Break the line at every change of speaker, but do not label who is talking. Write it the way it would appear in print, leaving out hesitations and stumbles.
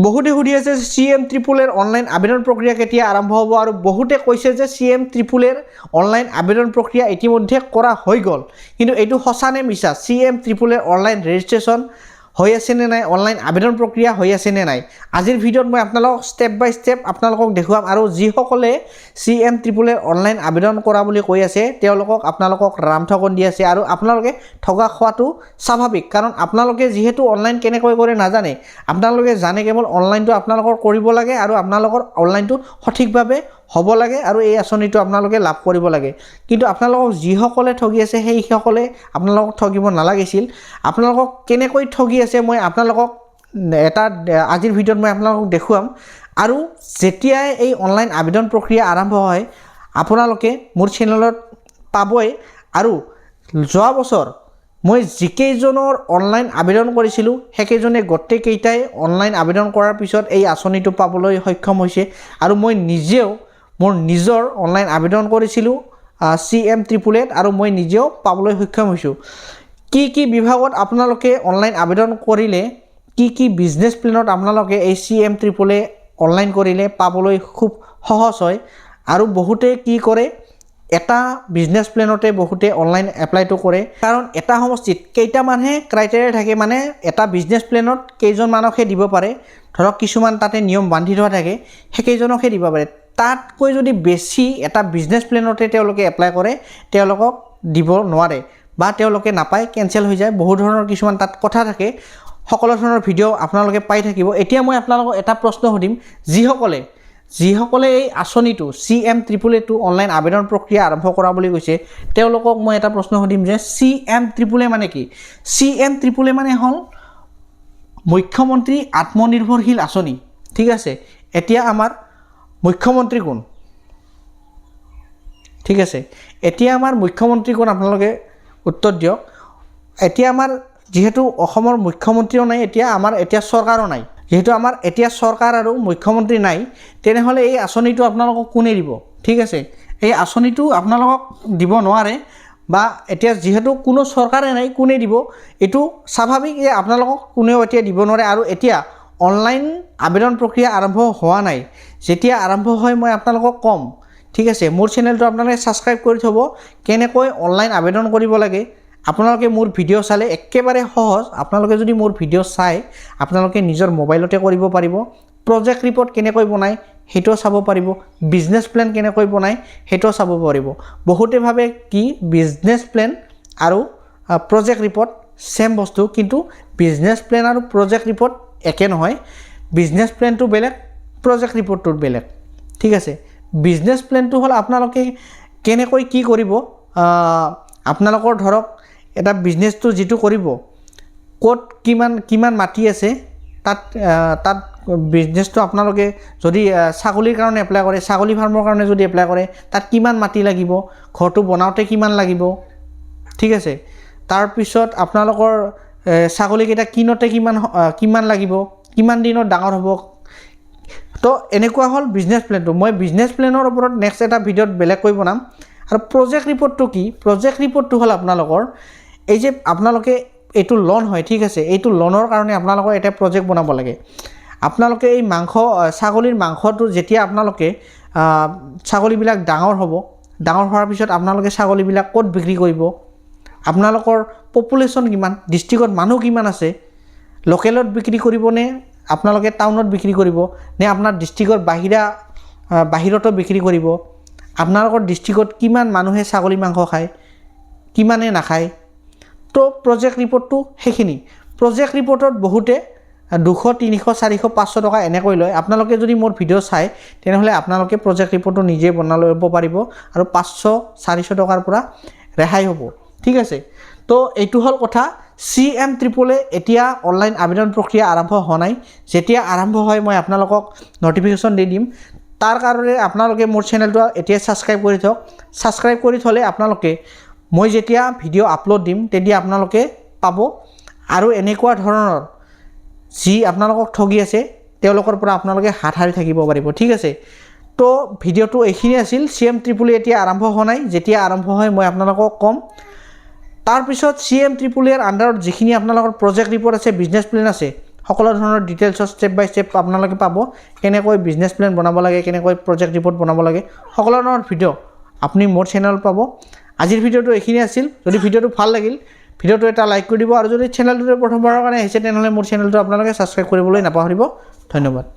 বহুতে সুধি আছে CM ট্ৰিপল এৰ অনলাইন আবেদন প্ৰক্ৰিয়া কেতিয়া আৰম্ভ হ'ব আৰু বহুতে কৈছে যে CM ট্ৰিপল এৰ অনলাইন আবেদন প্ৰক্ৰিয়া ইতিমধ্যে কৰা হৈ গ'ল কিন্তু এইটো সঁচা নে মিছা CM ট্ৰিপল এৰ অনলাইন ৰেজিষ্ট্ৰেশ্যন হৈ আছে নে নাই অনলাইন আবেদন প্ৰক্ৰিয়া হৈ আছে নে নাই আজিৰ ভিডিঅ'ত মই আপোনালোকক ষ্টেপ বাই ষ্টেপ আপোনালোকক দেখুৱাম আৰু যিসকলে CM ট্ৰিপল এৰ অনলাইন আবেদন কৰা বুলি কৈ আছে তেওঁলোকক আপোনালোকক ৰামঠগন দি আছে আৰু আপোনালোকে ঠগা খোৱাটো স্বাভাৱিক কাৰণ আপোনালোকে যিহেতু অনলাইন কেনেকৈ কৰে নাজানে আপোনালোকে জানে কেৱল অনলাইনটো আপোনালোকৰ কৰিব লাগে আৰু আপোনালোকৰ অনলাইনটো সঠিকভাৱে হ'ব লাগে আৰু এই আঁচনিটো আপোনালোকে লাভ কৰিব লাগে কিন্তু আপোনালোকক যিসকলে ঠগি আছে সেইসকলে আপোনালোকক ঠগিব নালাগিছিল আপোনালোকক কেনেকৈ ঠগি আছে মই আপোনালোকক এটা আজিৰ ভিডিঅ'ত মই আপোনালোকক দেখুৱাম আৰু যেতিয়াই এই অনলাইন আবেদন প্ৰক্ৰিয়া আৰম্ভ হয় আপোনালোকে মোৰ চেনেলত পাবই আৰু যোৱা বছৰ মই যিকেইজনৰ অনলাইন আবেদন কৰিছিলোঁ সেইকেইজনে গোটেইকেইটাই অনলাইন আবেদন কৰাৰ পিছত এই আঁচনিটো পাবলৈ সক্ষম হৈছে আৰু মই নিজেও মোৰ নিজৰ অনলাইন আবেদন কৰিছিলোঁ CM ট্ৰিপল এৰ আৰু মই নিজেও পাবলৈ সক্ষম হৈছোঁ কি বিভাগত আপোনালোকে অনলাইন আবেদন কৰিলে কি বিজনেছ প্লেনত আপোনালোকে এই CM ট্ৰিপল এ অনলাইন কৰিলে পাবলৈ খুব সহজ হয় আৰু বহুতে কি কৰে এটা বিজনেছ প্লেনতে বহুতে অনলাইন এপ্লাইটো কৰে কাৰণ এটা সমষ্টিত কেইটামানহে ক্ৰাইটেৰিয়া থাকে মানে এটা বিজনেছ প্লেনত কেইজন মানুহকে দিব পাৰে ধৰক কিছুমান তাতে নিয়ম বান্ধি থোৱা থাকে সেইকেইজনকহে দিব পাৰে তাতকৈ যদি বেছি এটা বিজনেছ প্লেনতে তেওঁলোকে এপ্লাই কৰে তেওঁলোকক দিব নোৱাৰে বা তেওঁলোকে নাপায় কেনচেল হৈ যায় বহু ধৰণৰ কিছুমান তাত কথা থাকে সকলো ধৰণৰ ভিডিঅ' আপোনালোকে পাই থাকিব এতিয়া মই আপোনালোকক এটা প্ৰশ্ন সুধিম যিসকলে এই আঁচনিটো CM ট্ৰিপল এটো অনলাইন আবেদন প্ৰক্ৰিয়া আৰম্ভ কৰা বুলি কৈছে তেওঁলোকক মই এটা প্ৰশ্ন সুধিম যে CM ট্ৰিপল এ মানে কি CM ট্ৰিপল এ মানে হ'ল মুখ্যমন্ত্ৰী আত্মনিৰ্ভৰশীল আঁচনি ঠিক আছে এতিয়া আমাৰ মুখ্যমন্ত্ৰী কোন ঠিক আছে এতিয়া আমাৰ মুখ্যমন্ত্ৰী কোন আপোনালোকে উত্তৰ দিয়ক এতিয়া আমাৰ যেহেতু অসমৰ মুখ্যমন্ত্ৰীও নাই এতিয়া আমাৰ এতিয়া চৰকাৰো নাই যেহেতু আমাৰ এতিয়া চৰকাৰ আৰু মুখ্যমন্ত্ৰী নাই তেনেহ'লে এই আঁচনিটো আপোনালোকক কোনে দিব ঠিক আছে এই আঁচনিটো আপোনালোকক দিব নোৱাৰে বা এতিয়া যেহেতু কোনো চৰকাৰে নাই কোনে দিব এইটো স্বাভাৱিক যে আপোনালোকক কোনেও এতিয়া দিব নোৱাৰে আৰু এতিয়া অনলাইন আবেদন প্ৰক্ৰিয়া আৰম্ভ হোৱা নাই যেতিয়া আৰম্ভ হয় মই আপোনালোকক ক'ম ঠিক আছে মোৰ চেনেলটো আপোনালোকে ছাবস্ক্ৰাইব কৰি থ'ব কেনেকৈ অনলাইন আবেদন কৰিব লাগে আপোনালোকে মোৰ ভিডিঅ' চালে একেবাৰে সহজ আপোনালোকে যদি মোৰ ভিডিঅ' চাই আপোনালোকে নিজৰ মোবাইলতে কৰিব পাৰিব প্ৰজেক্ট ৰিপৰ্ট কেনেকৈ বনায় সেইটোও চাব পাৰিব বিজনেছ প্লেন কেনেকৈ বনায় সেইটোও চাব পাৰিব বহুতে ভাবে কি বিজনেছ প্লেন আৰু প্ৰজেক্ট ৰিপৰ্ট সেম বস্তু কিন্তু বিজনেছ প্লেন আৰু প্ৰজেক্ট ৰিপৰ্ট একে নহয় বিজনেছ প্লেনটো বেলেগ প্ৰজেক্ট ৰিপৰ্টটো বেলেগ ঠিক আছে বিজনেছ প্লেনটো হ'ল আপোনালোকে কেনেকৈ কি কৰিব আপোনালোকৰ ধৰক এটা বিজনেছটো যিটো কৰিব ক'ত কিমান মাটি আছে তাত বিজনেছটো আপোনালোকে যদি ছাগলীৰ কাৰণে এপ্লাই কৰে ছাগলী ফাৰ্মৰ কাৰণে যদি এপ্লাই কৰে তাত কিমান মাটি লাগিব ঘৰটো বনাওঁতে কিমান লাগিব ঠিক আছে তাৰপিছত আপোনালোকৰ ছাগলীকেইটা কিনোতে কিমান লাগিব কিমান দিনত ডাঙৰ হ'ব তো এনেকুৱা হ'ল বিজনেছ প্লেনটো মই বিজনেছ প্লেনৰ ওপৰত নেক্সট এটা ভিডিঅ'ত বেলেগকৈ বনাম আৰু প্ৰজেক্ট ৰিপৰ্টটো কি প্ৰজেক্ট ৰিপৰ্টটো হ'ল আপোনালোকৰ এই যে আপোনালোকে এইটো লোন হয় ঠিক আছে এইটো লোনৰ কাৰণে আপোনালোকৰ এটা প্ৰজেক্ট বনাব লাগে আপোনালোকে এই ছাগলীৰ মাংসটো যেতিয়া আপোনালোকে ছাগলীবিলাক ডাঙৰ হ'ব ডাঙৰ হোৱাৰ পিছত আপোনালোকে ছাগলীবিলাক ক'ত বিক্ৰী কৰিব আপোনালোকৰ পপুলেশ্যন কিমান ডিষ্ট্ৰিক্টত মানুহ কিমান আছে লোকেলত বিক্ৰী কৰিবনে আপোনালোকে টাউনত বিক্ৰী কৰিব নে আপোনাৰ ডিষ্ট্ৰিক্টৰ বাহিৰতো বিক্ৰী কৰিব আপোনালোকৰ ডিষ্ট্ৰিক্টত কিমান মানুহে ছাগলী মাংস খায় কিমানে নাখায় তো প্ৰজেক্ট ৰিপৰ্টটো সেইখিনি প্ৰজেক্ট ৰিপৰ্টত বহুতে 200 300 400 500 টকা এনেকৈ লয় আপোনালোকে যদি মোৰ ভিডিঅ' চাই তেনেহ'লে আপোনালোকে প্ৰজেক্ট ৰিপৰ্টটো নিজে বনাই ল'ব পাৰিব আৰু 500 400 টকাৰ পৰা ৰেহাই হ'ব ঠিক আছে তো এইটো হ'ল কথা CM ট্ৰিপল এ এতিয়া অনলাইন আবেদন প্ৰক্ৰিয়া আৰম্ভ হোৱা নাই যেতিয়া আৰম্ভ হয় মই আপোনালোকক নটিফিকেশ্যন দি দিম তাৰ কাৰণে আপোনালোকে মোৰ চেনেলটো এতিয়া ছাবস্ক্ৰাইব কৰি থওক ছাবস্ক্ৰাইব কৰি থ'লে আপোনালোকে মই যেতিয়া ভিডিঅ' আপলোড দিম তেতিয়া আপোনালোকে পাব আৰু এনেকুৱা ধৰণৰ যি আপোনালোকক ঠগি আছে তেওঁলোকৰ পৰা আপোনালোকে হাত সাৰি থাকিব পাৰিব ঠিক আছে তো ভিডিঅ'টো এইখিনি আছিল CM ট্ৰিপল এ এতিয়া আৰম্ভ হোৱা নাই যেতিয়া আৰম্ভ হয় মই আপোনালোকক ক'ম তাৰপিছত CM ট্ৰিপল এৰ আণ্ডাৰত যিখিনি আপোনালোকৰ প্ৰজেক্ট ৰিপৰ্ট আছে বিজনেছ প্লেন আছে সকলো ধৰণৰ ডিটেইলছত ষ্টেপ বাই ষ্টেপ আপোনালোকে পাব কেনেকৈ বিজনেছ প্লেন বনাব লাগে কেনেকৈ প্ৰজেক্ট ৰিপৰ্ট বনাব লাগে সকলো ধৰণৰ ভিডিঅ' আপুনি মোৰ চেনেলত পাব আজিৰ ভিডিঅ'টো এইখিনি আছিল যদি ভিডিঅ'টো ভাল লাগিল ভিডিঅ'টো এটা লাইক কৰি দিব আৰু যদি চেনেলটোতে প্ৰথমবাৰৰ কাৰণে আহিছে তেনেহ'লে মোৰ চেনেলটো আপোনালোকে ছাবস্ক্ৰাইব কৰিবলৈ নাপাহৰিব ধন্যবাদ